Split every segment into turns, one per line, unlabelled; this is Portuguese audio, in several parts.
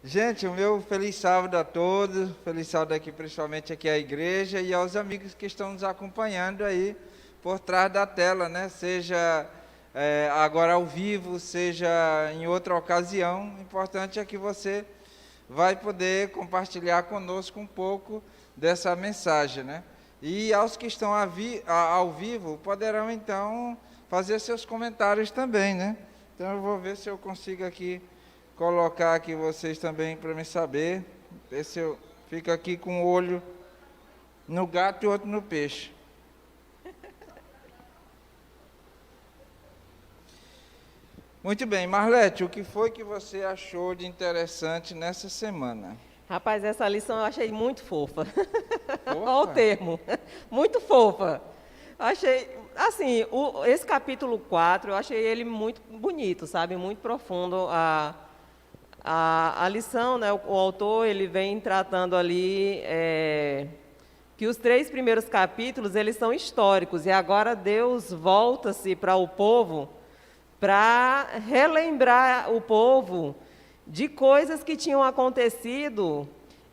Gente, o meu feliz sábado a todos, feliz sábado aqui, principalmente aqui à igreja e aos amigos que estão nos acompanhando aí por trás da tela, né? Seja agora ao vivo, seja em outra ocasião. O importante é que você vai poder compartilhar conosco um pouco dessa mensagem, né? E aos que estão ao vivo, poderão então fazer seus comentários também, né? Então eu vou ver se eu consigo aqui colocar aqui vocês também para me saber, ver se eu fico aqui com o olho no gato e outro no peixe. Muito bem, Marlete, o que foi que você achou de interessante nessa semana?
Rapaz, essa lição eu achei muito fofa. Olha o
Opa,
termo. Muito fofa. Achei, assim, esse capítulo 4, eu achei ele muito bonito, sabe? Muito profundo. A lição, né? O autor, ele vem tratando ali que os 3 primeiros capítulos, eles são históricos. E agora Deus volta-se para o povo para relembrar o povo de coisas que tinham acontecido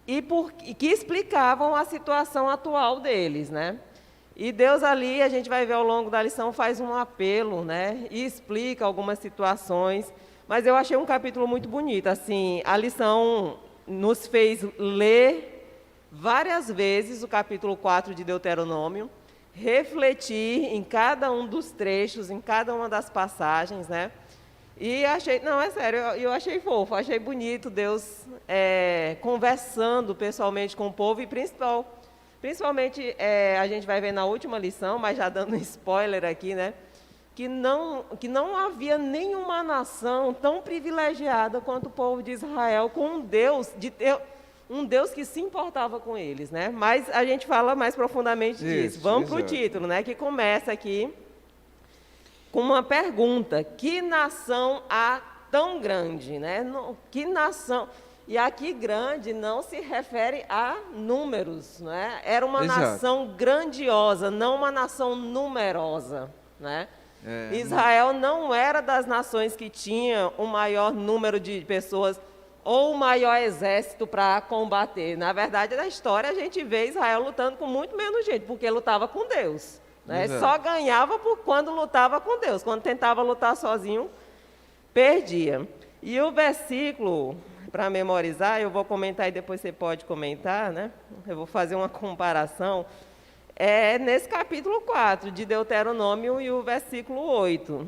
e que explicavam a situação atual deles, né? E Deus ali, a gente vai ver ao longo da lição, faz um apelo, né? E explica algumas situações. Mas eu achei um capítulo muito bonito. Assim, a lição nos fez ler várias vezes o capítulo 4 de Deuteronômio, refletir em cada um dos trechos, em cada uma das passagens, né? E achei, não, é sério, eu achei fofo, achei bonito Deus conversando pessoalmente com o povo e principalmente a gente vai ver na última lição, mas já dando um spoiler aqui, né? Que não havia nenhuma nação tão privilegiada quanto o povo de Israel com um Deus que se importava com eles, né? Mas a gente fala mais profundamente disso. Vamos para o título, né? Que começa aqui com uma pergunta: que nação há tão grande, né? Que nação? E aqui grande não se refere a números, né? Era uma nação grandiosa, não uma nação numerosa, né? Israel não era das nações que tinha o maior número de pessoas ou o maior exército para combater. Na verdade, na história, a gente vê Israel lutando com muito menos gente, porque lutava com Deus. Né? Só ganhava quando lutava com Deus. Quando tentava lutar sozinho, perdia. E o versículo, para memorizar, eu vou comentar e depois você pode comentar, né? Eu vou fazer uma comparação. É nesse capítulo 4 de Deuteronômio e o versículo 8.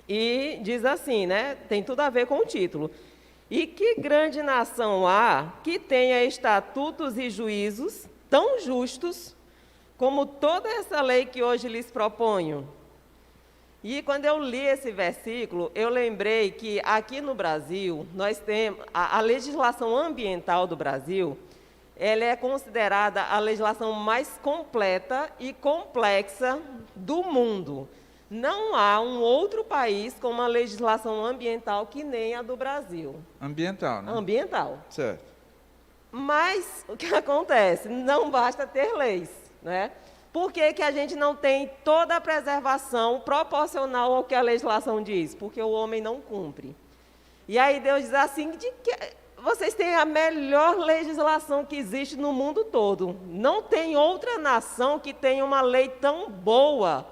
E diz assim, né? Tem tudo a ver com o título. E que grande nação há que tenha estatutos e juízos tão justos como toda essa lei que hoje lhes proponho? E quando eu li esse versículo, eu lembrei que aqui no Brasil, nós temos a legislação ambiental do Brasil, ela é considerada a legislação mais completa e complexa do mundo. Não há um outro país com uma legislação ambiental que nem a do Brasil.
Ambiental, né?
Ambiental.
Certo.
Mas o que acontece? Não basta ter leis, né? Por que que a gente não tem toda a preservação proporcional ao que a legislação diz? Porque o homem não cumpre. E aí Deus diz assim, vocês têm a melhor legislação que existe no mundo todo. Não tem outra nação que tenha uma lei tão boa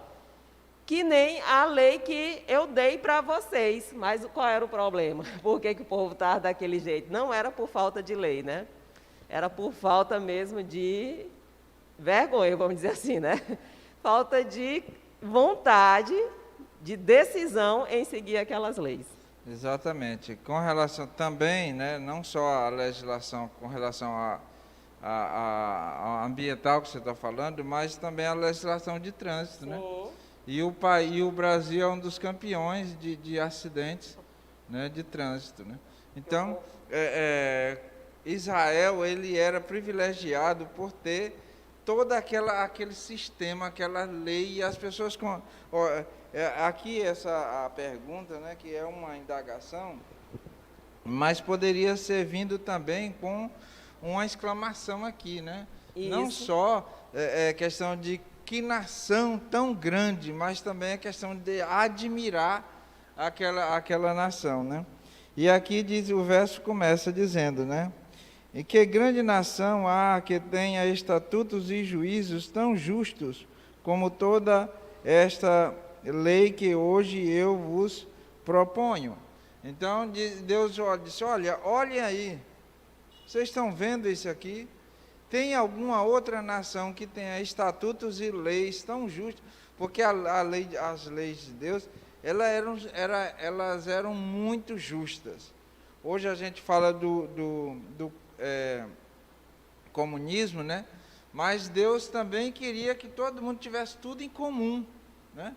que nem a lei que eu dei para vocês. Mas qual era o problema? Por que que o povo estava daquele jeito? Não era por falta de lei, né? Era por falta mesmo de vergonha, vamos dizer assim, né? Falta de vontade, de decisão em seguir aquelas leis.
Exatamente. Com relação também, né, não só a legislação com relação a ambiental que você está falando, mas também a legislação de trânsito, né? E o Brasil é um dos campeões de acidentes, né, de trânsito, né? Então, Israel, ele era privilegiado por ter todo aquele sistema, aquela lei, e as pessoas aqui a pergunta, né, que é uma indagação, mas poderia ser vindo também com uma exclamação aqui, né?
Isso.
Não só questão de que nação tão grande, mas também a questão de admirar aquela nação, né? E aqui diz, o verso começa dizendo, né? E que grande nação há que tenha estatutos e juízos tão justos como toda esta lei que hoje eu vos proponho. Então Deus disse, olhem aí, vocês estão vendo isso aqui? Tem alguma outra nação que tenha estatutos e leis tão justos? Porque as leis de Deus, elas eram muito justas. Hoje a gente fala do comunismo, né? Mas Deus também queria que todo mundo tivesse tudo em comum, né?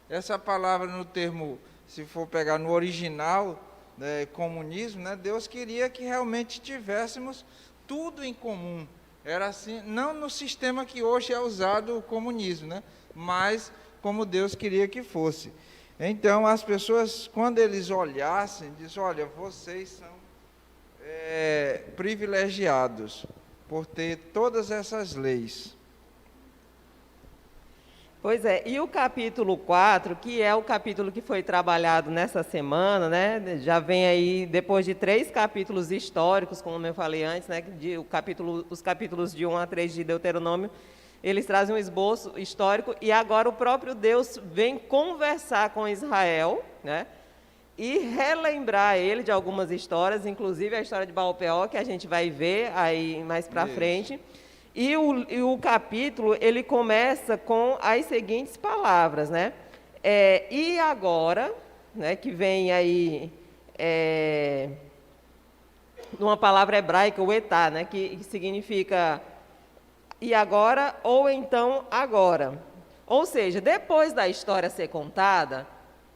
Essa palavra no termo, se for pegar no original, né, comunismo, né? Deus queria que realmente tivéssemos tudo em comum. Era assim, não no sistema que hoje é usado o comunismo, né? Mas como Deus queria que fosse. Então, as pessoas, quando eles olhassem, dizem, olha, vocês são privilegiados por ter todas essas leis.
Pois é, e o capítulo 4, que é o capítulo que foi trabalhado nessa semana, né? Já vem aí, depois de 3 capítulos históricos, como eu falei antes, né? Os capítulos de 1 a 3 de Deuteronômio, eles trazem um esboço histórico, e agora o próprio Deus vem conversar com Israel, né? E relembrar ele de algumas histórias, inclusive a história de Baal-Peor, que a gente vai ver aí mais para frente. E o capítulo, ele começa com as seguintes palavras, né? E agora, né, que vem aí numa palavra hebraica, o etá, né, que significa e agora ou então agora. Ou seja, depois da história ser contada,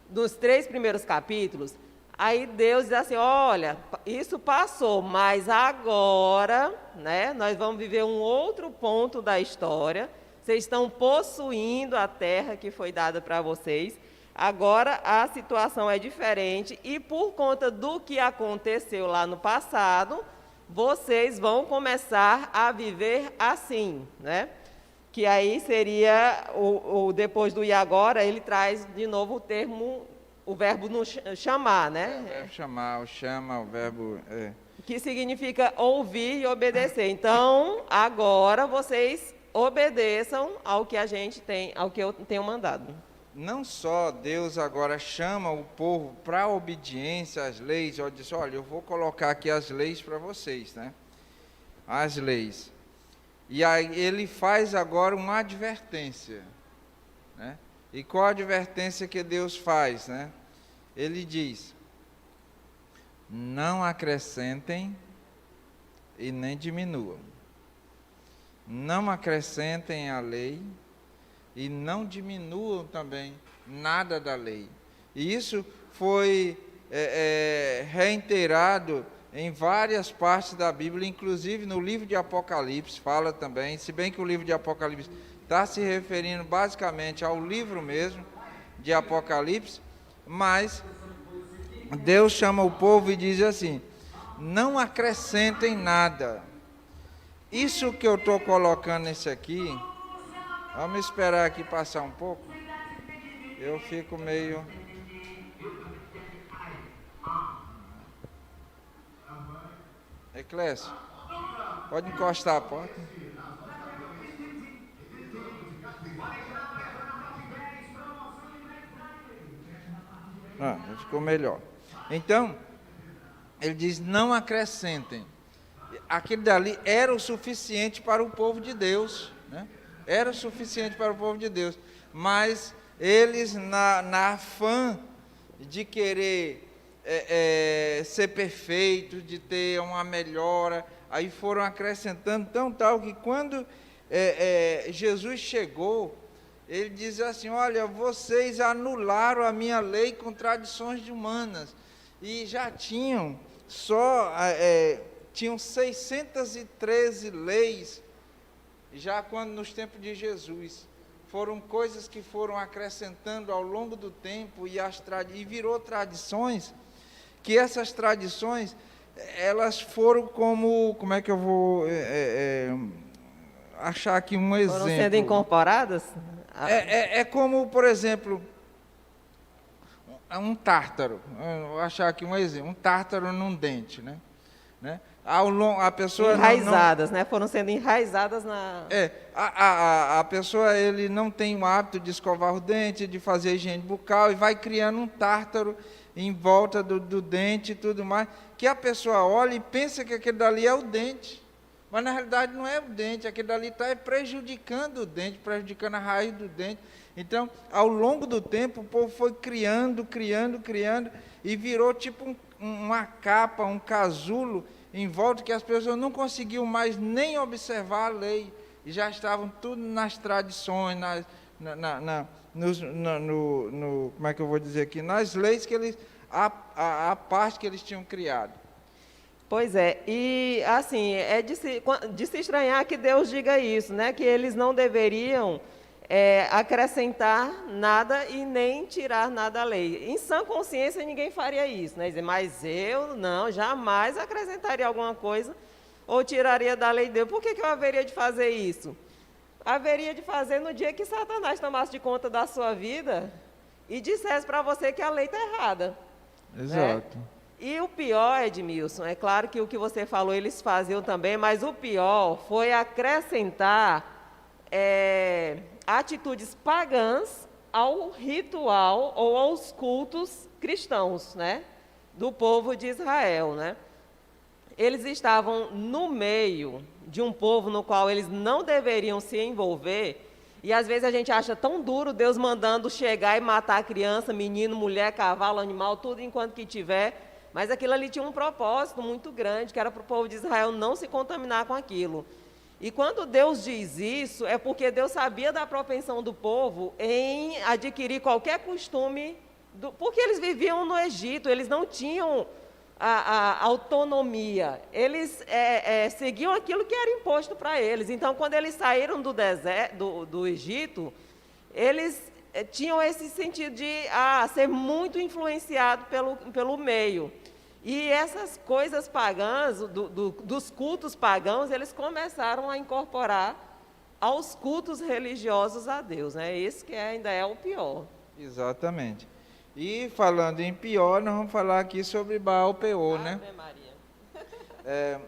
dos 3 primeiros capítulos, aí Deus diz assim, olha, isso passou, mas agora, né, nós vamos viver um outro ponto da história, vocês estão possuindo a terra que foi dada para vocês, agora a situação é diferente, e por conta do que aconteceu lá no passado, vocês vão começar a viver assim, né? Que aí seria, depois do e agora, ele traz de novo o termo, o verbo no chamar, né?
O verbo chamar, o chama, o verbo...
Que significa ouvir e obedecer. Então, agora vocês obedeçam ao que a gente tem, ao que eu tenho mandado.
Não só Deus agora chama o povo para a obediência às leis, ele diz, olha, eu vou colocar aqui as leis para vocês, né? As leis. E aí ele faz agora uma advertência, né? E qual a advertência que Deus faz, né? Ele diz, não acrescentem e nem diminuam. Não acrescentem a lei e não diminuam também nada da lei. E isso foi reiterado em várias partes da Bíblia, inclusive no livro de Apocalipse, fala também, se bem que o livro de Apocalipse está se referindo basicamente ao livro mesmo de Apocalipse, mas Deus chama o povo e diz assim, não acrescentem nada. Isso que eu estou colocando nesse aqui, vamos esperar aqui passar um pouco, eu fico meio... Eclésio, pode encostar a porta. Ficou melhor. Então, ele diz, não acrescentem. Aquilo dali era o suficiente para o povo de Deus, né? Era o suficiente para o povo de Deus. Mas eles, na afã de querer ser perfeitos, de ter uma melhora, aí foram acrescentando tão tal que quando Jesus chegou, ele diz assim, olha, vocês anularam a minha lei com tradições humanas, e já tinham tinham 613 leis, já quando nos tempos de Jesus. Foram coisas que foram acrescentando ao longo do tempo e virou tradições, que essas tradições, elas foram como é que eu vou achar aqui um exemplo?
Foram sendo incorporadas?
É como, por exemplo, um tártaro, eu vou achar aqui um exemplo, um tártaro num dente, né? A pessoa
enraizadas, né? Foram sendo enraizadas na...
a pessoa ele não tem o hábito de escovar o dente, de fazer higiene bucal, e vai criando um tártaro em volta do dente e tudo mais, que a pessoa olha e pensa que aquele dali é o dente, mas na realidade não é o dente, aquele dali está prejudicando o dente, prejudicando a raiz do dente. Então, ao longo do tempo, o povo foi criando, e virou tipo uma capa, um casulo em volta, que as pessoas não conseguiam mais nem observar a lei, e já estavam tudo nas tradições, como é que eu vou dizer aqui, nas leis que eles, a parte que eles tinham criado.
Pois é, e assim, é de se estranhar que Deus diga isso, né? Que eles não deveriam acrescentar nada e nem tirar nada da lei. Em sã consciência ninguém faria isso, né? Dizer, mas eu não, jamais acrescentaria alguma coisa ou tiraria da lei de Deus. Por que eu haveria de fazer isso? Haveria de fazer no dia que Satanás tomasse de conta da sua vida e dissesse para você que a lei está errada.
Exato.
Né? E o pior, Edmilson, é claro que o que você falou eles faziam também, mas o pior foi acrescentar atitudes pagãs ao ritual ou aos cultos cristãos, né, do povo de Israel, né? Eles estavam no meio de um povo no qual eles não deveriam se envolver, e às vezes a gente acha tão duro Deus mandando chegar e matar a criança, menino, mulher, cavalo, animal, tudo enquanto que tiver, mas aquilo ali tinha um propósito muito grande, que era para o povo de Israel não se contaminar com aquilo. E quando Deus diz isso, é porque Deus sabia da propensão do povo em adquirir qualquer costume, porque eles viviam no Egito, eles não tinham a autonomia, eles seguiam aquilo que era imposto para eles. Então, quando eles saíram do Egito, eles tinham esse sentido de ser muito influenciado pelo meio. E essas coisas pagãs, dos cultos pagãos, eles começaram a incorporar aos cultos religiosos a Deus, né? Esse que ainda é o pior.
Exatamente. E falando em pior, nós vamos falar aqui sobre Baal Peor, né? Maria.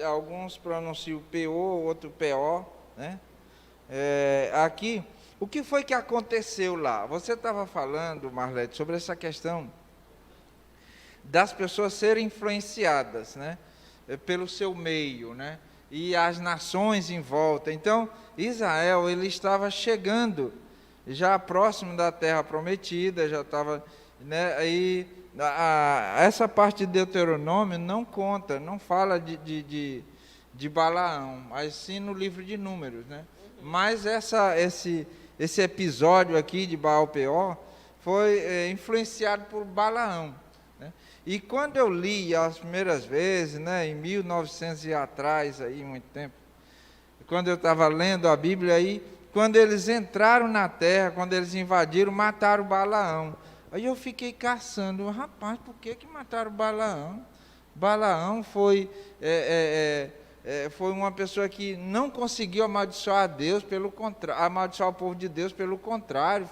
Alguns pronunciam Peor, outro Peor, né? Aqui, o que foi que aconteceu lá? Você estava falando, Marlete, sobre essa questão das pessoas serem influenciadas, né, pelo seu meio, né, e as nações em volta. Então, Israel, ele estava chegando já próximo da terra prometida, já estava, né, e essa parte de Deuteronômio não conta, não fala de Balaão, mas sim no livro de Números, né? Mas esse episódio aqui de Baal Peor foi influenciado por Balaão. E quando eu li as primeiras vezes, né, em 1900 e atrás, aí, muito tempo, quando eu estava lendo a Bíblia, aí, quando eles entraram na terra, quando eles invadiram, mataram Balaão. Aí eu fiquei caçando, rapaz, por que mataram Balaão? Balaão foi uma pessoa que não conseguiu amaldiçoar a Deus, amaldiçoar o povo de Deus, pelo contrário,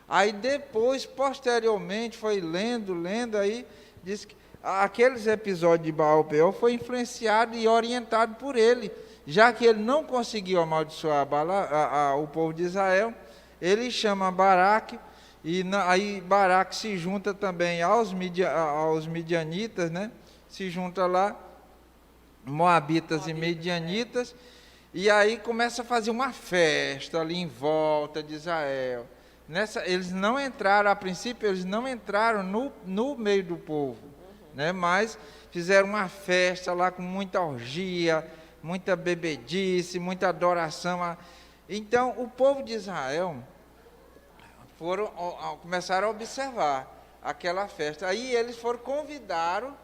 Aí depois, posteriormente, foi lendo, aí, diz que aqueles episódios de Baal Peor foi influenciado e orientado por ele, já que ele não conseguiu amaldiçoar o povo de Israel, ele chama Baraque, e aí Baraque se junta também aos midianitas, né? Se junta lá, moabitas e midianitas, e aí começa a fazer uma festa ali em volta de Israel. Eles não entraram, a princípio, eles não entraram no meio do povo, né? Mas fizeram uma festa lá com muita orgia, muita bebedice, muita adoração. Então, o povo de Israel começaram a observar aquela festa. Aí eles convidaram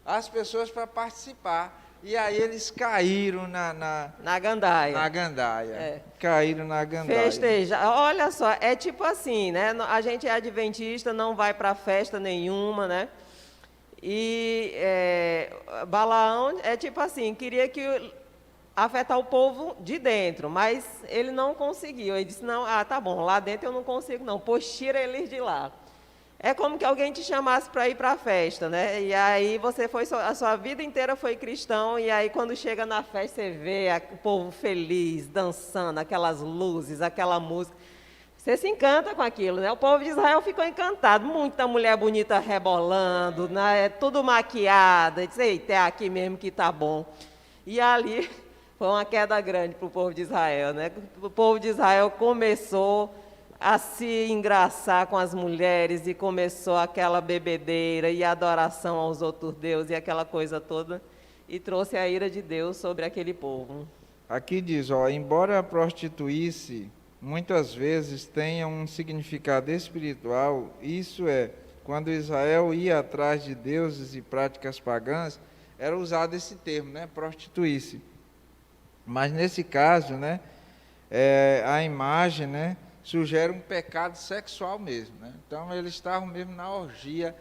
as pessoas para participar. E aí eles caíram
na gandaia.
Caíram na gandaia.
Festeja. Olha só, é tipo assim, né? A gente é adventista, não vai para festa nenhuma, né? E Balaão é tipo assim, queria afetar o povo de dentro, mas ele não conseguiu. Ele disse, não, tá bom, lá dentro eu não consigo não, pois tira eles de lá. É como que alguém te chamasse para ir para a festa, né? E aí você foi, a sua vida inteira foi cristão, e aí quando chega na festa você vê o povo feliz, dançando, aquelas luzes, aquela música. Você se encanta com aquilo, né? O povo de Israel ficou encantado, muita mulher bonita rebolando, né? Tudo maquiada, diz, eita, é aqui mesmo que tá bom. E ali foi uma queda grande para o povo de Israel, né? O povo de Israel começou a se engraçar com as mulheres e começou aquela bebedeira e adoração aos outros deuses e aquela coisa toda, e trouxe a ira de Deus sobre aquele povo.
Aqui diz, ó, embora a prostituice muitas vezes tenha um significado espiritual, isso é, quando Israel ia atrás de deuses e práticas pagãs, era usado esse termo, né, prostituice. Mas nesse caso, né, a imagem, né, sugere um pecado sexual mesmo, né? Então eles estavam mesmo na orgia.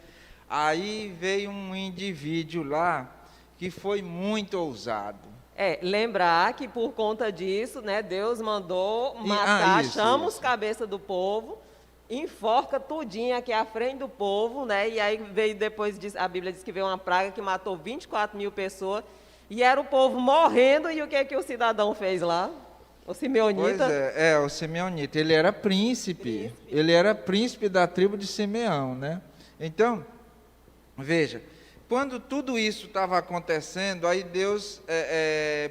Aí veio um indivíduo lá que foi muito ousado.
Lembrar que por conta disso, né, Deus mandou matar, chama os cabeças do povo, enforca tudinho aqui à frente do povo, né? E aí veio depois, a Bíblia diz que veio uma praga que matou 24.000 pessoas, e era o povo morrendo, e o que o cidadão fez lá? O simeonita?
Pois o simeonita, ele era príncipe, ele era príncipe da tribo de Simeão, né? Então, veja, quando tudo isso estava acontecendo, aí Deus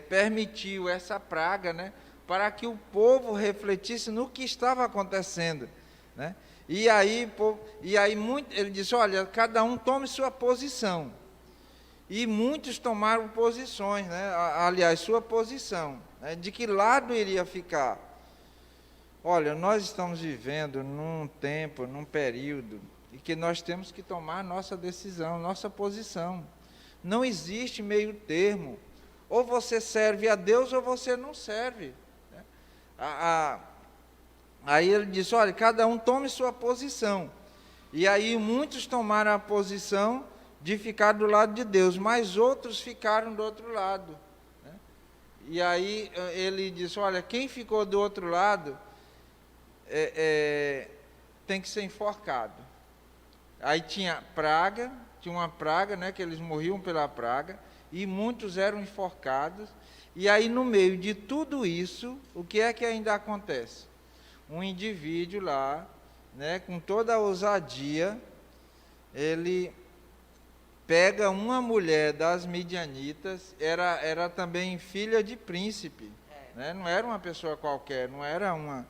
permitiu essa praga, né? Para que o povo refletisse no que estava acontecendo, né? E aí ele disse, olha, cada um tome sua posição. E muitos tomaram posições, né? Aliás, sua posição, né? De que lado iria ficar. Olha, nós estamos vivendo num tempo, num período, em que nós temos que tomar nossa decisão, nossa posição. Não existe meio termo. Ou você serve a Deus ou você não serve, né? Aí ele disse, olha, cada um tome sua posição. E aí muitos tomaram a posição de ficar do lado de Deus, mas outros ficaram do outro lado, né? E aí ele disse, olha, quem ficou do outro lado tem que ser enforcado. Aí tinha uma praga, né, que eles morriam pela praga, e muitos eram enforcados. E aí no meio de tudo isso, o que é que ainda acontece? Um indivíduo lá, né, com toda a ousadia, ele pega uma mulher das midianitas, era também filha de príncipe, né? Não era uma pessoa qualquer, não era uma.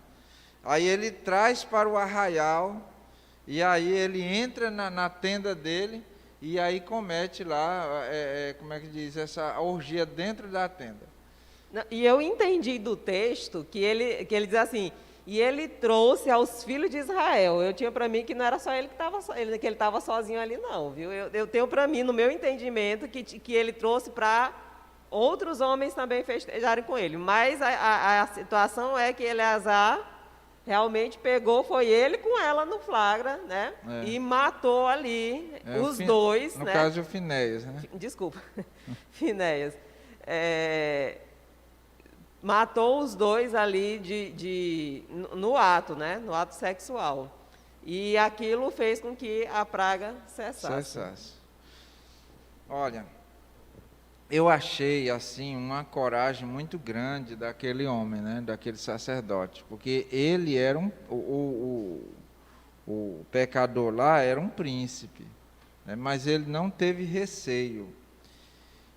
Aí ele traz para o arraial, e aí ele entra na tenda dele, e aí comete lá, como é que diz, essa orgia dentro da tenda.
E eu entendi do texto que ele diz assim, e ele trouxe aos filhos de Israel. Eu tinha para mim que não era só ele que ele estava sozinho ali, não, viu? Eu tenho para mim, no meu entendimento, que ele trouxe para outros homens também festejarem com ele. Mas a situação é que Eleazar realmente pegou, foi ele com ela no flagra, né? E matou ali os dois.
No caso, o Finéias, né?
Desculpa, Finéias. Matou os dois ali no ato, né? No ato sexual. E aquilo fez com que a praga cessasse.
Olha, eu achei assim uma coragem muito grande daquele homem, né? Daquele sacerdote, porque ele era o pecador lá era um príncipe, né? Mas ele não teve receio.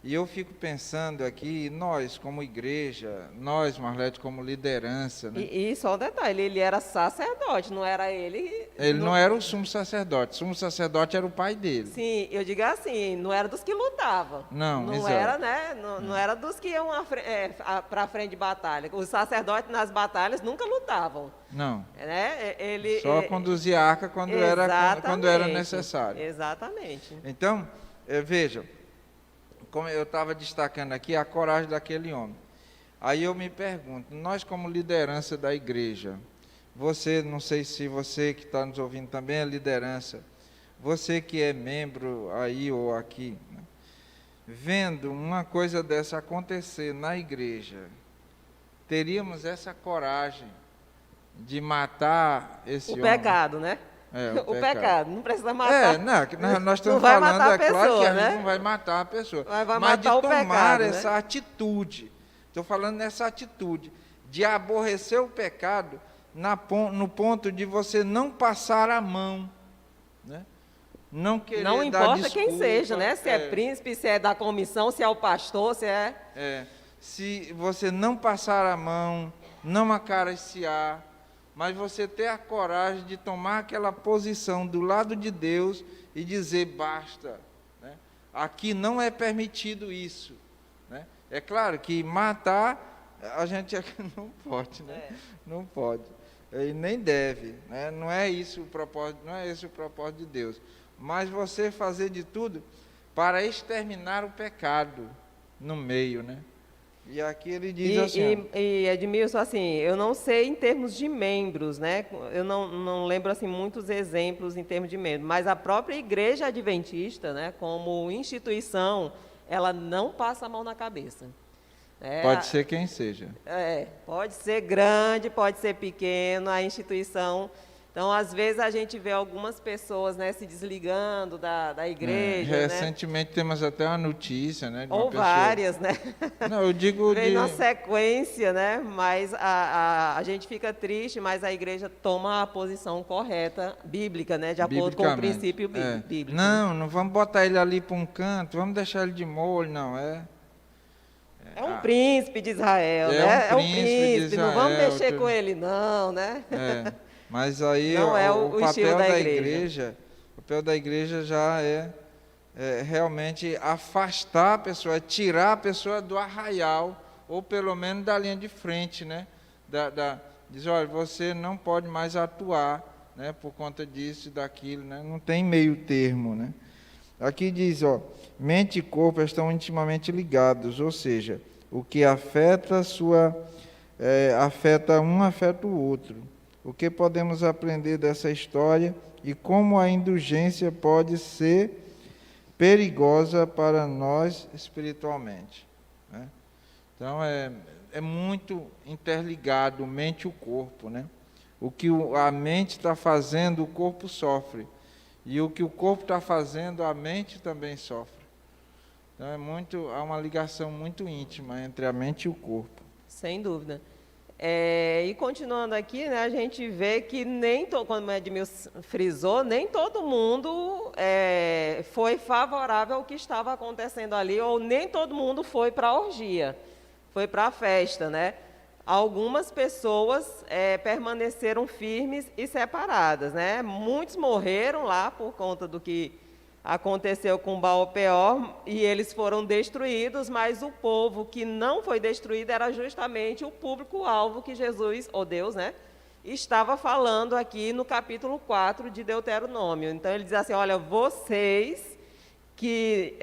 E eu fico pensando aqui, nós como igreja, nós, Marlete, como liderança, né?
E só um detalhe, ele era sacerdote, não era ele...
Ele não era o sumo sacerdote era o pai dele.
Sim, eu digo assim, não era dos que lutavam.
Não
exato. Era, né? Não era dos que iam para a frente de batalha. Os sacerdotes nas batalhas nunca lutavam.
Não.
Né?
Só conduzia a arca quando era necessário.
Exatamente.
Então, veja, como eu estava destacando aqui, a coragem daquele homem. Aí eu me pergunto, nós como liderança da igreja, você, não sei se você que está nos ouvindo também é liderança, você que é membro aí ou aqui, né, vendo uma coisa dessa acontecer na igreja, teríamos essa coragem de matar esse homem?
O pecado, né? O pecado, não precisa matar.
Nós estamos
vai
falando,
matar a
claro
pessoa,
que a
né?
gente não vai matar a pessoa,
Vai
mas
matar
de
o
tomar
pecado,
essa
né?
atitude. Estou falando nessa atitude de aborrecer o pecado no ponto de você não passar a mão, né? Não querer
Não
dar
importa
desculpa,
quem seja, né? Se é príncipe, se é da comissão, se é o pastor, se é...
Se você não passar a mão, não acariciar, mas você ter a coragem de tomar aquela posição do lado de Deus e dizer basta, né? Aqui não é permitido isso, né? É claro que matar a gente não pode, né? Não pode e nem deve, né? Não é isso o propósito, não é esse o propósito de Deus, mas você fazer de tudo para exterminar o pecado no meio, né? E aqui ele diz assim...
E Edmilson, assim, eu não sei em termos de membros, né? Eu não lembro, assim, muitos exemplos em termos de membros, mas a própria Igreja Adventista, né, como instituição, ela não passa a mão na cabeça.
Pode ser quem seja.
Pode ser grande, pode ser pequeno, a instituição... Então, às vezes, a gente vê algumas pessoas, né, se desligando da igreja.
Recentemente, né? Temos até uma notícia, né? De uma
ou várias,
pessoa...
né?
Não, eu digo
vem na sequência, né? Mas a gente fica triste, mas a igreja toma a posição correta, bíblica, né? De acordo com o princípio bíblico.
Não vamos botar ele ali para um canto, vamos deixar ele de molho, não, É
um príncipe de Israel, né? É um príncipe, não vamos mexer com ele, não, né?
Mas aí
não é
o papel
da
igreja, o papel da igreja já é realmente afastar a pessoa, tirar a pessoa do arraial, ou pelo menos da linha de frente, né? Diz, olha, você não pode mais atuar, né? Por conta disso e daquilo, né? Não tem meio termo, né? Aqui diz, mente e corpo estão intimamente ligados, ou seja, o que afeta afeta um, afeta o outro. O que podemos aprender dessa história e como a indulgência pode ser perigosa para nós espiritualmente, né? Então, é muito interligado mente e o corpo, né? O que a mente está fazendo, o corpo sofre. E o que o corpo está fazendo, a mente também sofre. Então, há uma ligação muito íntima entre a mente e o corpo.
Sem dúvida. E continuando aqui, né, a gente vê que como o Edmilson frisou, nem todo mundo foi favorável ao que estava acontecendo ali, ou nem todo mundo foi para a orgia, foi para a festa, né? Algumas pessoas permaneceram firmes e separadas, né? Muitos morreram lá por conta do que aconteceu com Baal-peor e eles foram destruídos, mas o povo que não foi destruído era justamente o público-alvo que Jesus, ou Deus, né, estava falando aqui no capítulo 4 de Deuteronômio. Então, ele diz assim, olha, vocês que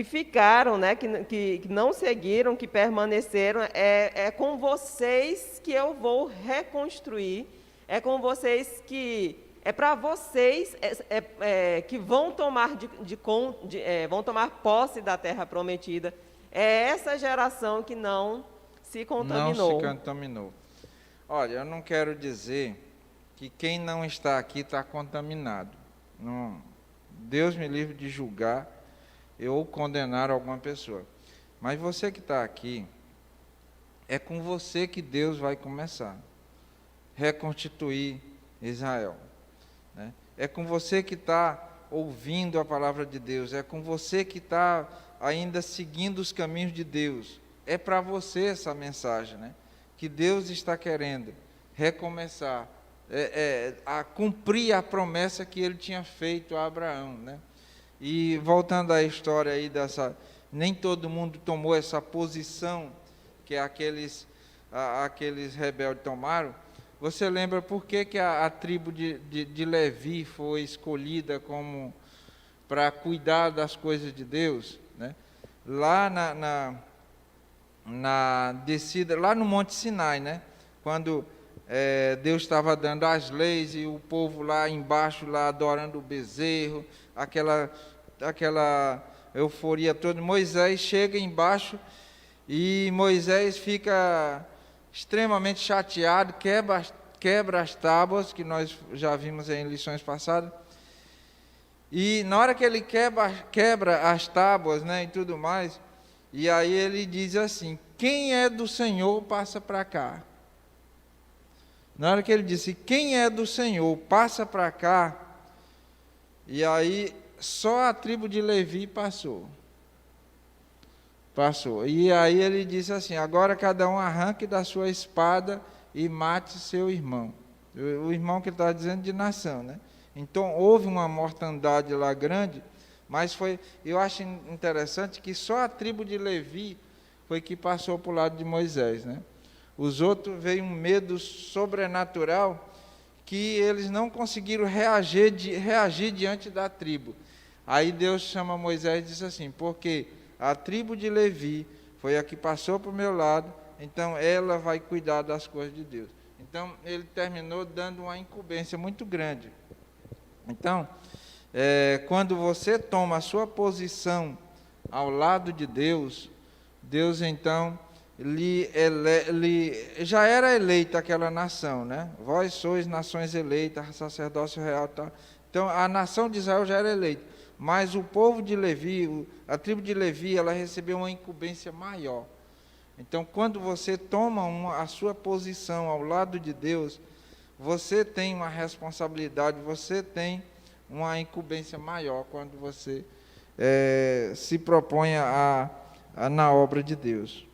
ficaram, né, que não seguiram, que permaneceram, é com vocês que eu vou reconstruir, é com vocês que... É para vocês que vão tomar, vão tomar posse da terra prometida. É essa geração que não se contaminou.
Não se contaminou. Olha, eu não quero dizer que quem não está aqui está contaminado. Não, Deus me livre de julgar ou condenar alguma pessoa. Mas você que está aqui, é com você que Deus vai começar. Reconstituir Israel. É com você que está ouvindo a palavra de Deus, é com você que está ainda seguindo os caminhos de Deus. É para você essa mensagem, né? Que Deus está querendo recomeçar, a cumprir a promessa que Ele tinha feito a Abraão, né? E voltando à história aí nem todo mundo tomou essa posição que aqueles rebeldes tomaram. Você lembra por que a tribo de Levi foi escolhida para cuidar das coisas de Deus, né? Lá na descida, lá no Monte Sinai, né? Quando Deus estava dando as leis e o povo lá embaixo, lá adorando o bezerro, aquela euforia toda, Moisés chega embaixo quebra as tábuas, que nós já vimos em lições passadas. E na hora que ele quebra as tábuas, né, e tudo mais, e aí ele diz assim: quem é do Senhor, passa para cá. Na hora que ele disse: quem é do Senhor, passa para cá, e aí só a tribo de Levi passou. E aí ele disse assim: agora cada um arranque da sua espada e mate seu irmão. O irmão que ele está dizendo de nação, né? Então houve uma mortandade lá grande, mas eu acho interessante que só a tribo de Levi foi que passou para o lado de Moisés, né? Os outros veio um medo sobrenatural que eles não conseguiram reagir diante da tribo. Aí Deus chama Moisés e diz assim: porque a tribo de Levi foi a que passou para o meu lado, então ela vai cuidar das coisas de Deus. Então ele terminou dando uma incumbência muito grande. Então, quando você toma a sua posição ao lado de Deus, Deus então já era eleita aquela nação, né? Vós sois nações eleitas, sacerdócio real, tá? Então a nação de Israel já era eleita, mas o povo de Levi, a tribo de Levi, ela recebeu uma incumbência maior. Então, quando você toma a sua posição ao lado de Deus, você tem uma responsabilidade, você tem uma incumbência maior quando você se propõe na obra de Deus.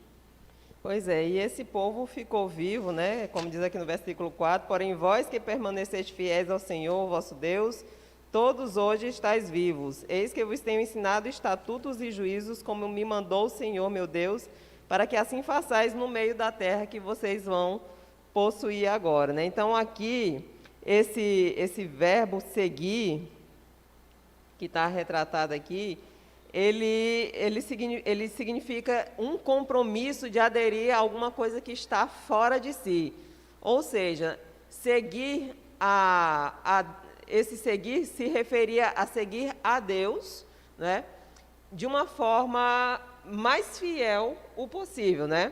Pois é, e esse povo ficou vivo, né? Como diz aqui no versículo 4, porém vós que permaneceste fiéis ao Senhor, vosso Deus, todos hoje estáis vivos. Eis que vos tenho ensinado estatutos e juízos, como me mandou o Senhor, meu Deus, para que assim façais no meio da terra que vocês vão possuir agora, né? Então aqui, esse verbo seguir, que está retratado aqui, ele significa um compromisso de aderir a alguma coisa que está fora de si. Ou seja, esse seguir se referia a seguir a Deus, né, de uma forma mais fiel o possível, né?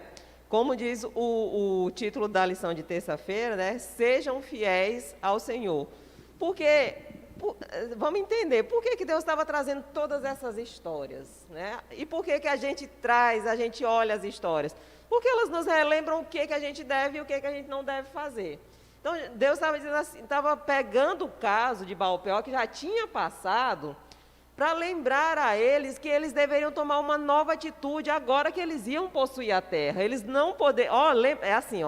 Como diz o título da lição de terça-feira, né? Sejam fiéis ao Senhor. Porque vamos entender, por que Deus estava trazendo todas essas histórias, né? E por que a gente olha as histórias? Porque elas nos relembram o que a gente deve e o que a gente não deve fazer. Então, Deus estava dizendo assim, estava pegando o caso de Baal-Peor, que já tinha passado, para lembrar a eles que eles deveriam tomar uma nova atitude agora que eles iam possuir a terra. Eles não poderiam... É assim,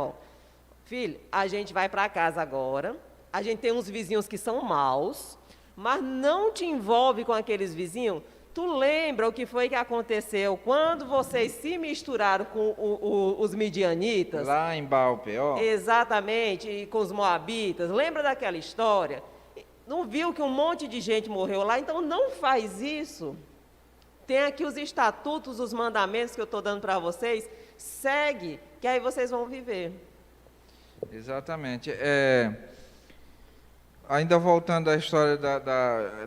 filho, a gente vai para casa agora, a gente tem uns vizinhos que são maus, mas não te envolve com aqueles vizinhos. Tu lembra o que foi que aconteceu quando vocês se misturaram com os midianitas?
Lá em Baal-Peor?
Exatamente, e com os moabitas. Lembra daquela história? Não viu que um monte de gente morreu lá? Então não faz isso. Tem aqui os estatutos, os mandamentos que eu estou dando para vocês. Segue, que aí vocês vão viver.
Exatamente. Ainda voltando à história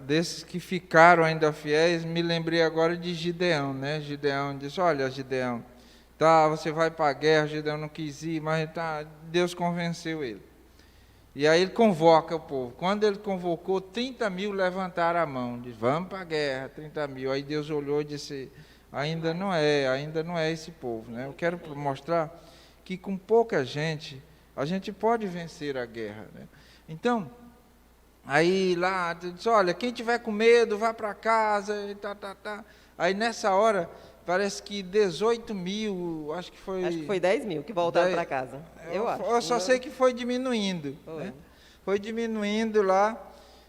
desses que ficaram ainda fiéis, me lembrei agora de Gideão, né? Gideão disse: olha, Gideão, tá, você vai para a guerra. Gideão não quis ir, mas Deus convenceu ele. E aí ele convoca o povo. Quando ele convocou, 30 mil levantaram a mão, disse: vamos para a guerra, 30 mil. Aí Deus olhou e disse: ainda não é esse povo, né? Eu quero mostrar que com pouca gente, a gente pode vencer a guerra, né? Então, aí lá, disse: olha, quem tiver com medo, vá para casa, e tá. Aí nessa hora, parece que 18 mil, acho que foi
10 mil que voltaram para casa, eu acho.
Eu só sei que foi diminuindo. Né? Foi diminuindo lá.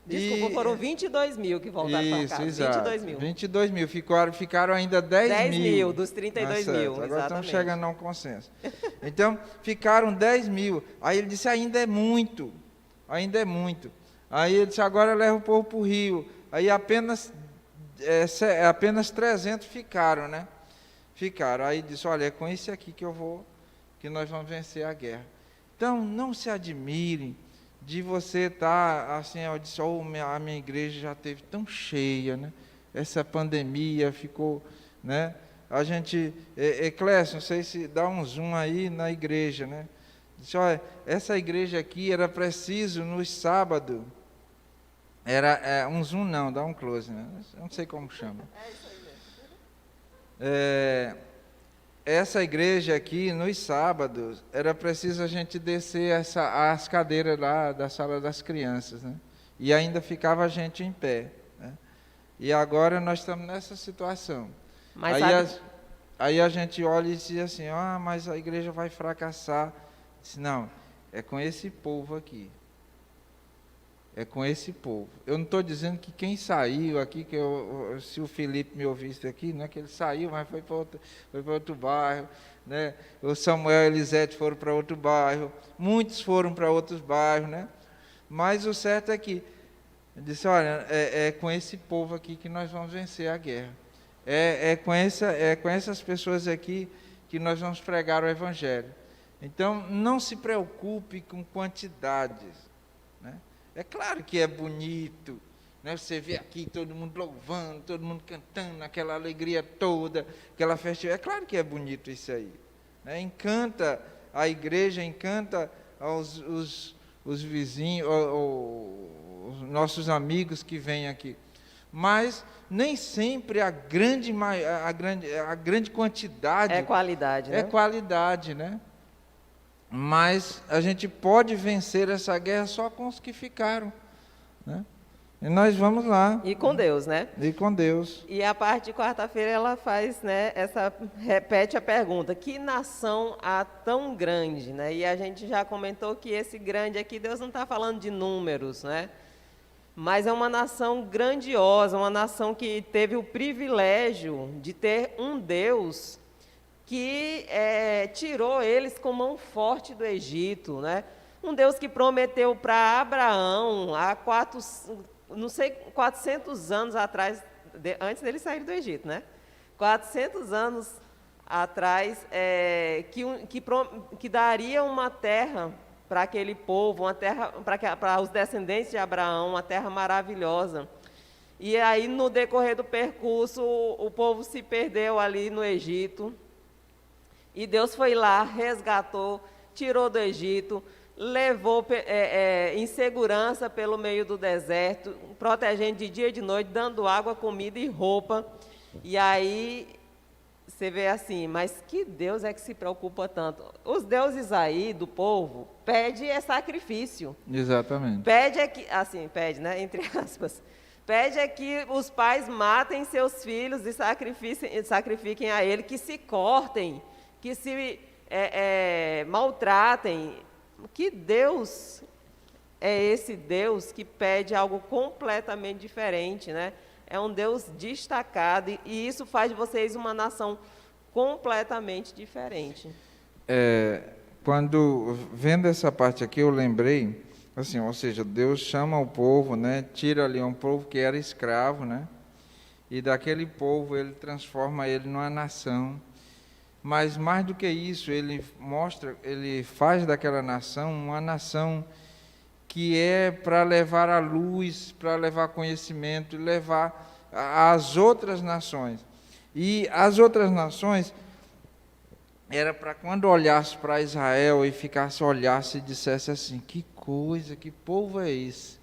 Desculpa, foram 22 mil que voltaram para casa.
Exato,
22 mil.
22 mil, ficaram ainda 10 mil.
10 mil dos 32 mil,
Agora
exatamente.
estamos chegando a um consenso. Então, ficaram 10 mil. Aí ele disse: ainda é muito. Aí ele disse: agora leva o povo para o rio. Aí apenas 300 ficaram, né? Aí disse: olha, é com esse aqui que nós vamos vencer a guerra. Então, não se admirem de você estar assim, eu disse: a minha igreja já esteve tão cheia, né? Essa pandemia ficou, né? A gente, Clécio, não sei se dá um zoom aí na igreja, né? Disse, olha, essa igreja aqui era preciso nos sábados, um zoom não, dá um close, né? Eu não sei como chama.
É isso aí mesmo.
Essa igreja aqui, nos sábados, era preciso a gente descer as cadeiras lá da sala das crianças, né? E ainda ficava a gente em pé, né? E agora nós estamos nessa situação.
Mas
Aí a gente olha e diz assim, mas a igreja vai fracassar. Diz, não, é com esse povo aqui. É com esse povo. Eu não estou dizendo que quem saiu aqui, se o Felipe me ouvisse aqui, não é que ele saiu, mas foi para outro bairro, né? O Samuel e a Elisete foram para outro bairro, muitos foram para outros bairros, né? Mas o certo é que, eu disse, olha, é com esse povo aqui que nós vamos vencer a guerra. É com essas pessoas aqui que nós vamos pregar o Evangelho. Então, não se preocupe com quantidades, né? É claro que é bonito, né? Você vê aqui todo mundo louvando, todo mundo cantando, aquela alegria toda, aquela festa. É claro que é bonito isso aí, né? Encanta a igreja, encanta os vizinhos, os nossos amigos que vêm aqui. Mas nem sempre a grande quantidade
é qualidade, né?
é qualidade, né? Mas a gente pode vencer essa guerra só com os que ficaram, né? E nós vamos lá.
E com Deus, né?
E com Deus.
E a parte de quarta-feira ela faz, né, repete a pergunta, que nação há tão grande, né? E a gente já comentou que esse grande aqui, Deus não está falando de números, né? Mas é uma nação grandiosa, uma nação que teve o privilégio de ter um Deus que tirou eles com mão forte do Egito, né? Um Deus que prometeu para Abraão há 400 anos atrás, antes dele sair do Egito, né? 400 anos atrás, que daria uma terra para aquele povo, uma terra para os descendentes de Abraão, uma terra maravilhosa. E aí, no decorrer do percurso, o povo se perdeu ali no Egito. E Deus foi lá, resgatou, tirou do Egito, levou em segurança pelo meio do deserto, protegendo de dia e de noite, dando água, comida e roupa. E aí você vê assim, mas que Deus é que se preocupa tanto? Os deuses aí do povo pedem sacrifício.
Exatamente.
Pede, né, entre aspas. Pede que os pais matem seus filhos e sacrifiquem a ele, que se cortem, que se maltratem. Que Deus é esse Deus que pede algo completamente diferente, né? É um Deus destacado e isso faz de vocês uma nação completamente diferente.
Quando vendo essa parte aqui, eu lembrei, assim, ou seja, Deus chama o povo, né? Tira ali um povo que era escravo, né? E daquele povo ele transforma ele numa nação. Mas mais do que isso, ele faz daquela nação uma nação que é para levar a luz, para levar conhecimento, levar às outras nações. E as outras nações era para quando olhasse para Israel e olhasse e dissesse assim, que coisa, que povo é esse?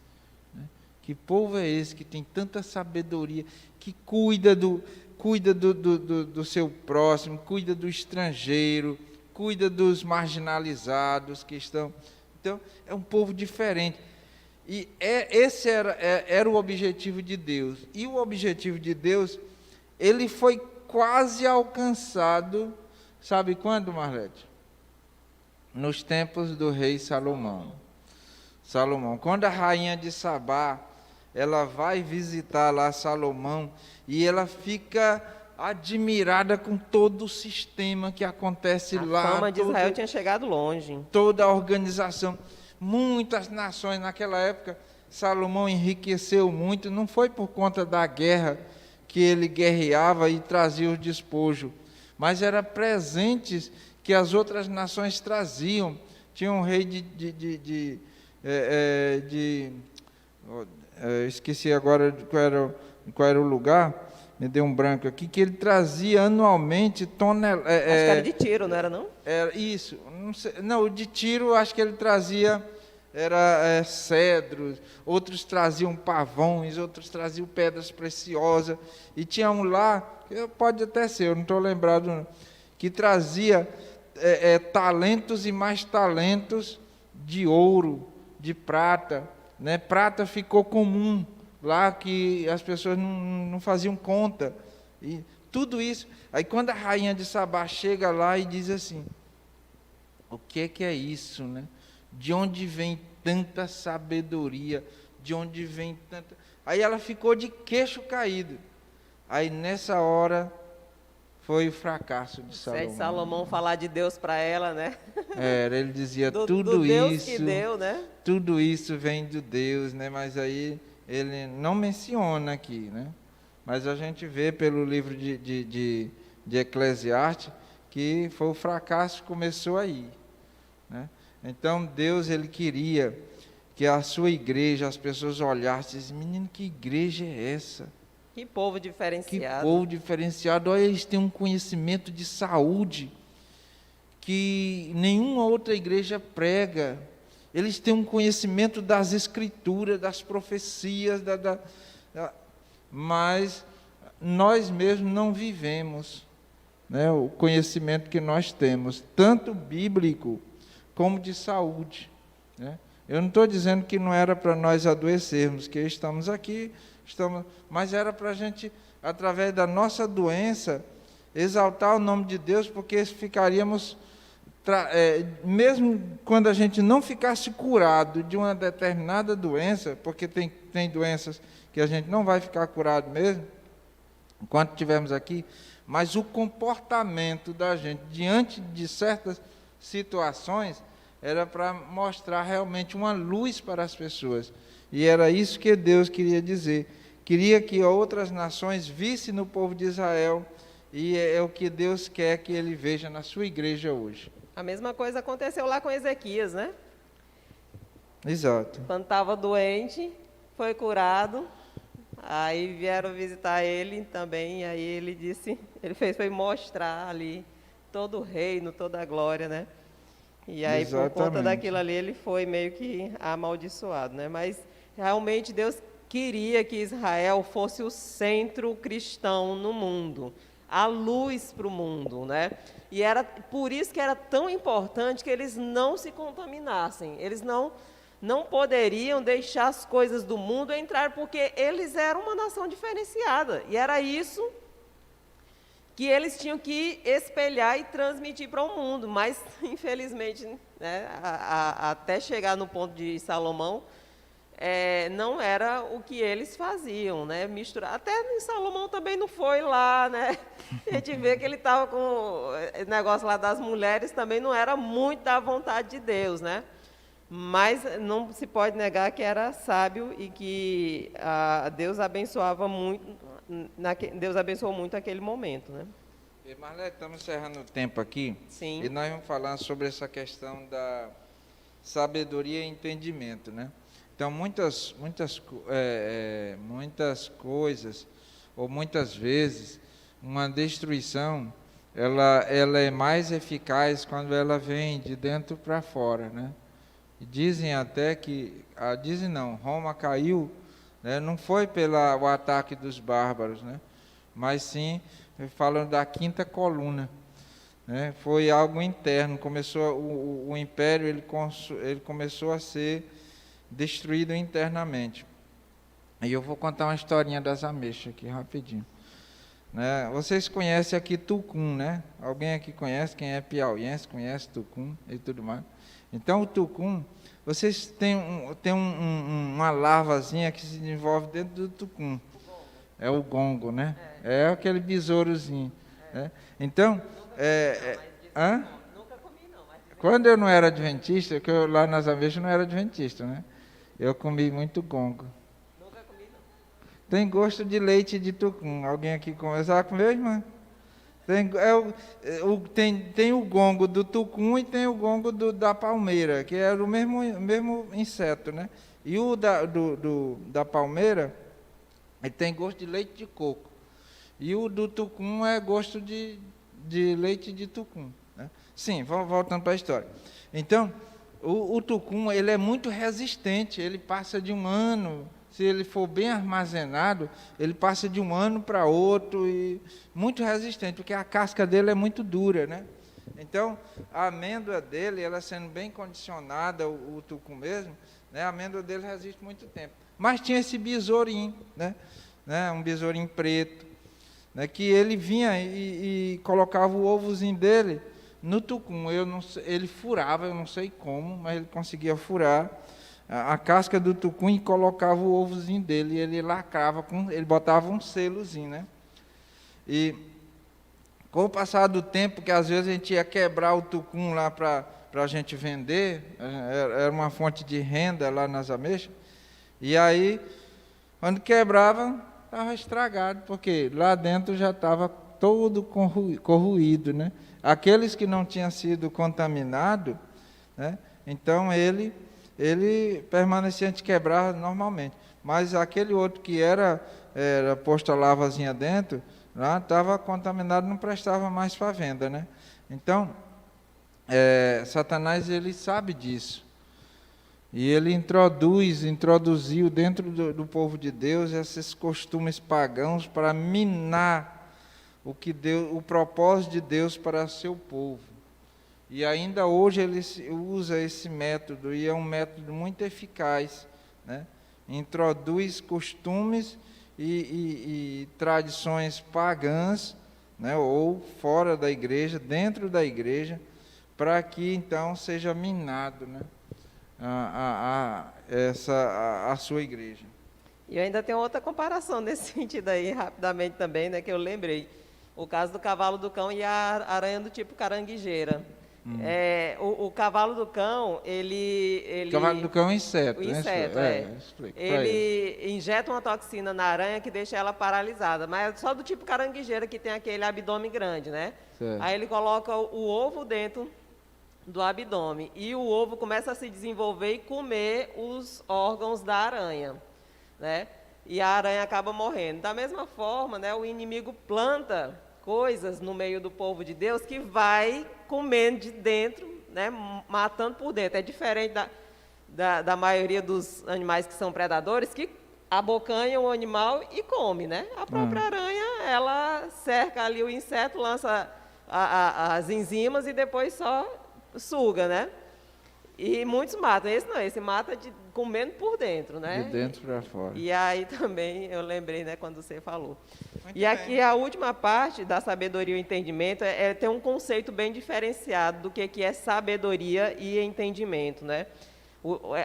Que povo é esse que tem tanta sabedoria, que cuida do seu próximo, cuida do estrangeiro, cuida dos marginalizados que estão. Então, é um povo diferente. E esse era o objetivo de Deus. E o objetivo de Deus, ele foi quase alcançado, sabe quando, Marlete? Nos tempos do rei Salomão. Quando a rainha de Sabá, ela vai visitar lá Salomão, e ela fica admirada com todo o sistema que acontece lá.
A fama de Israel tinha chegado longe.
Toda a organização. Muitas nações naquela época, Salomão enriqueceu muito, não foi por conta da guerra que ele guerreava e trazia os despojos, mas eram presentes que as outras nações traziam. Tinha um rei esqueci agora qual era o lugar, me deu um branco aqui, que ele trazia anualmente toneladas.
Acho que era de tiro, não era não?
Isso, não sei, não, o de tiro acho que ele trazia, era cedros, outros traziam pavões, outros traziam pedras preciosas, e tinha um lá, que pode até ser, eu não estou lembrado, não, que trazia talentos e mais talentos de ouro, de prata, né? Prata ficou comum lá, que as pessoas não faziam conta, e tudo isso. Aí quando a rainha de Sabá chega lá e diz assim, o que é isso, né? De onde vem tanta sabedoria? De onde vem tanta... Aí ela ficou de queixo caído. Aí nessa hora foi o fracasso de Salomão.
Se Salomão falar de Deus para ela, né?
Ele dizia
do Deus que deu, né?
Tudo isso vem de Deus, né? Mas aí ele não menciona aqui, né? Mas a gente vê pelo livro de Eclesiastes que foi o fracasso que começou aí, né? Então Deus, ele queria que a sua igreja, as pessoas olhassem e dissessem, menino, que igreja é essa?
Que povo diferenciado.
Que povo diferenciado. Olha, eles têm um conhecimento de saúde que nenhuma outra igreja prega. Eles têm um conhecimento das escrituras, das profecias, mas nós mesmos não vivemos, né, o conhecimento que nós temos, tanto bíblico como de saúde, né? Eu não estou dizendo que não era para nós adoecermos, que estamos aqui, mas era para a gente, através da nossa doença, exaltar o nome de Deus, porque ficaríamos, mesmo quando a gente não ficasse curado de uma determinada doença, porque tem doenças que a gente não vai ficar curado mesmo, enquanto estivermos aqui, mas o comportamento da gente diante de certas situações era para mostrar realmente uma luz para as pessoas. E era isso que Deus queria dizer. Queria que outras nações vissem no povo de Israel, e é o que Deus quer que ele veja na sua igreja hoje.
A mesma coisa aconteceu lá com Ezequias, né?
Exato.
Quando estava doente, foi curado, aí vieram visitar ele também, e aí ele foi mostrar ali todo o reino, toda a glória, né? E aí,
Exatamente.
por conta daquilo ali, ele foi meio que amaldiçoado, né? Mas, realmente, Deus queria que Israel fosse o centro cristão no mundo, a luz para o mundo, né? E era por isso que era tão importante que eles não se contaminassem, eles não poderiam deixar as coisas do mundo entrar, porque eles eram uma nação diferenciada, e era isso que eles tinham que espelhar e transmitir para o mundo, mas, infelizmente, né, até chegar no ponto de Salomão, não era o que eles faziam, né, misturar. Até em Salomão também não foi lá, né, a gente vê que ele estava com o negócio lá das mulheres, também não era muito da vontade de Deus, né, mas não se pode negar que era sábio e que Deus abençoava muito. Deus abençoou muito aquele momento, né?
Marlete, estamos encerrando o tempo aqui.
Sim.
E nós vamos falar sobre essa questão da sabedoria e entendimento, né? Então, muitas coisas, ou muitas vezes, uma destruição, ela é mais eficaz quando ela vem de dentro para fora, né? E dizem até que, Roma caiu, né, não foi pelo ataque dos bárbaros, né, mas sim, falando da quinta coluna, né, foi algo interno, começou o império, ele começou a ser destruído internamente. E eu vou contar uma historinha das ameixas aqui, rapidinho. Né, vocês conhecem aqui tucum, né? Alguém aqui conhece, quem é piauiense, conhece tucum e tudo mais. Então, o tucum, vocês têm uma larvazinha que se desenvolve dentro do tucum. É o gongo, né? É aquele besourozinho. Né? Então,
Nunca comi, não. Mas...
Quando eu não era adventista, que eu lá nas ameixas não era adventista, né? Eu comi muito gongo.
Nunca comi, não.
Tem gosto de leite de tucum. Alguém aqui começar a comer, irmã? Tem o gongo do tucum e tem o gongo da palmeira, que era o mesmo inseto, né? E o da palmeira, ele tem gosto de leite de coco. E o do tucum é gosto de leite de tucum, né? Sim, voltando para a história. Então, o tucum, ele é muito resistente, ele passa de um ano, se ele for bem armazenado, ele passa de um ano para outro, e muito resistente, porque a casca dele é muito dura, né? Então, a amêndoa dele, ela sendo bem condicionada, o tucum mesmo, né, a amêndoa dele resiste muito tempo. Mas tinha esse besourinho, né, um besourinho preto, né, que ele vinha e colocava o ovozinho dele no tucum. Ele furava, eu não sei como, mas ele conseguia furar a casca do tucum e colocava o ovozinho dele, e ele lacrava, ele botava um selozinho, né? E com o passar do tempo, que às vezes a gente ia quebrar o tucum lá para a gente vender, era uma fonte de renda lá nas ameixas, e aí, quando quebrava, estava estragado, porque lá dentro já estava todo corroído, né? Aqueles que não tinham sido contaminados, né? Então ele permanecia, a gente quebrava normalmente, mas aquele outro que era posto a lavazinha dentro, lá estava contaminado, não prestava mais para venda, né? Então, Satanás, ele sabe disso. E ele introduziu dentro do povo de Deus esses costumes pagãos para minar o propósito de Deus para seu povo. E ainda hoje ele usa esse método, e é um método muito eficaz, né? Introduz costumes e tradições pagãs, né, ou fora da igreja, dentro da igreja, para que então seja minado, né, a sua igreja.
E eu ainda tenho outra comparação nesse sentido aí, rapidamente também, né, que eu lembrei. O caso do cavalo do cão e a aranha do tipo caranguejeira. O cavalo do cão, ele...
Cavalo do cão é um inseto,
o
né?
inseto, ele injeta uma toxina na aranha que deixa ela paralisada, mas é só do tipo caranguejeira, que tem aquele abdômen grande, né?
Certo.
Aí ele coloca o ovo dentro do abdômen, e o ovo começa a se desenvolver e comer os órgãos da aranha, né? E a aranha acaba morrendo. Da mesma forma, né, o inimigo planta coisas no meio do povo de Deus que vai comendo de dentro, né, matando por dentro. É diferente da maioria dos animais que são predadores, que abocanham o animal e come, né? A própria aranha, ela cerca ali o inseto, lança as enzimas e depois só suga, né? E muitos matam. Esse não, esse mata comendo por dentro, né?
De dentro para fora.
E aí também eu lembrei, né, quando você falou.
Muito
e aqui
bem.
a última parte da sabedoria e o entendimento tem um conceito bem diferenciado do que é sabedoria e entendimento, né?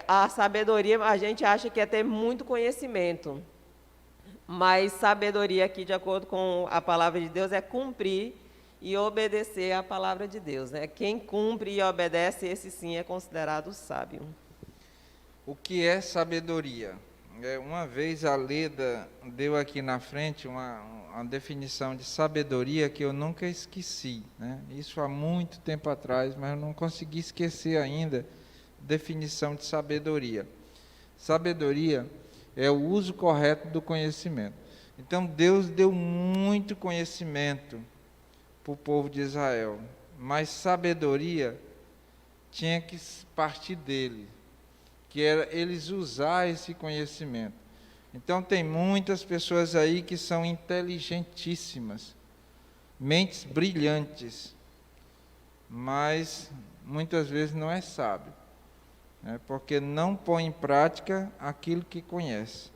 A sabedoria, a gente acha que é ter muito conhecimento, mas sabedoria aqui, de acordo com a palavra de Deus, é cumprir e obedecer à palavra de Deus, né? Quem cumpre e obedece, esse sim é considerado sábio.
O que é sabedoria? Uma vez a Leda deu aqui na frente uma definição de sabedoria que eu nunca esqueci, né? Isso há muito tempo atrás, mas eu não consegui esquecer ainda a definição de sabedoria. Sabedoria é o uso correto do conhecimento. Então Deus deu muito conhecimento para o povo de Israel, mas sabedoria tinha que partir dele, que era eles usar esse conhecimento. Então tem muitas pessoas aí que são inteligentíssimas, mentes brilhantes, mas muitas vezes não é sábio, né, porque não põe em prática aquilo que conhece.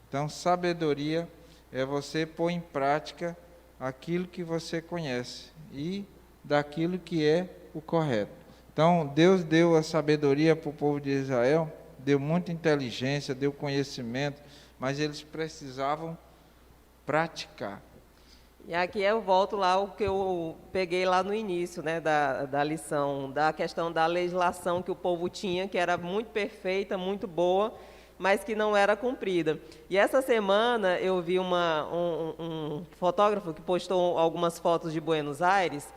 Então sabedoria é você pôr em prática aquilo que você conhece e daquilo que é o correto. Então, Deus deu a sabedoria para o povo de Israel, deu muita inteligência, deu conhecimento, mas eles precisavam praticar.
E aqui eu volto lá o que eu peguei lá no início, né, da lição, da questão da legislação que o povo tinha, que era muito perfeita, muito boa, mas que não era cumprida. E essa semana eu vi um fotógrafo que postou algumas fotos de Buenos Aires,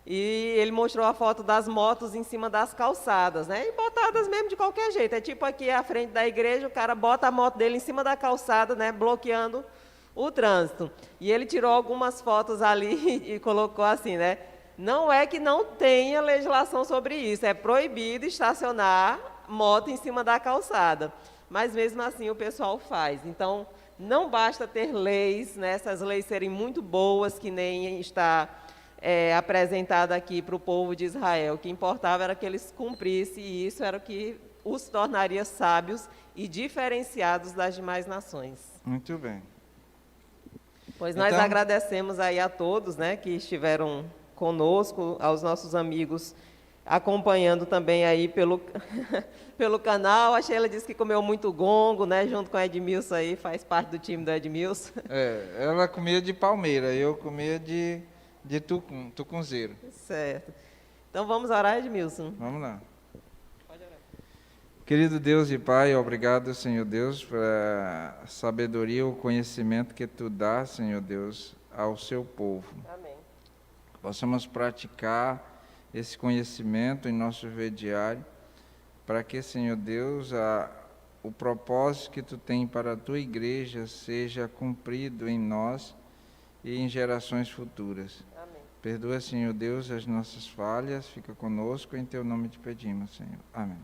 e ele mostrou a foto das motos em cima das calçadas, né? E botadas mesmo de qualquer jeito. É tipo aqui à frente da igreja, o cara bota a moto dele em cima da calçada, né? Bloqueando o trânsito. E ele tirou algumas fotos ali e colocou assim, né? Não é que não tenha legislação sobre isso, é proibido estacionar moto em cima da calçada. Mas mesmo assim o pessoal faz. Então, não basta ter leis, né, essas leis serem muito boas, que nem está apresentada aqui para o povo de Israel. O que importava era que eles cumprissem, e isso era o que os tornaria sábios e diferenciados das demais nações.
Muito bem.
Pois nós
Então,
agradecemos aí a todos, né, que estiveram conosco, aos nossos amigos acompanhando também aí pelo, pelo canal. A Sheila disse que comeu muito gongo, né, junto com a Edmilson aí, faz parte do time do Edmilson.
ela comia de palmeira, eu comia de tucunzeiro.
Certo. Então vamos orar, Edmilson.
Vamos lá.
Pode orar.
Querido Deus e Pai, obrigado, Senhor Deus, pela sabedoria, o conhecimento que Tu dá, Senhor Deus, ao Seu povo.
Amém.
Possamos praticar esse conhecimento em nosso viver diário, para que, Senhor Deus, o propósito que Tu tem para a Tua igreja seja cumprido em nós e em gerações futuras.
Amém.
Perdoa, Senhor Deus, as nossas falhas, fica conosco, em Teu nome te pedimos, Senhor. Amém.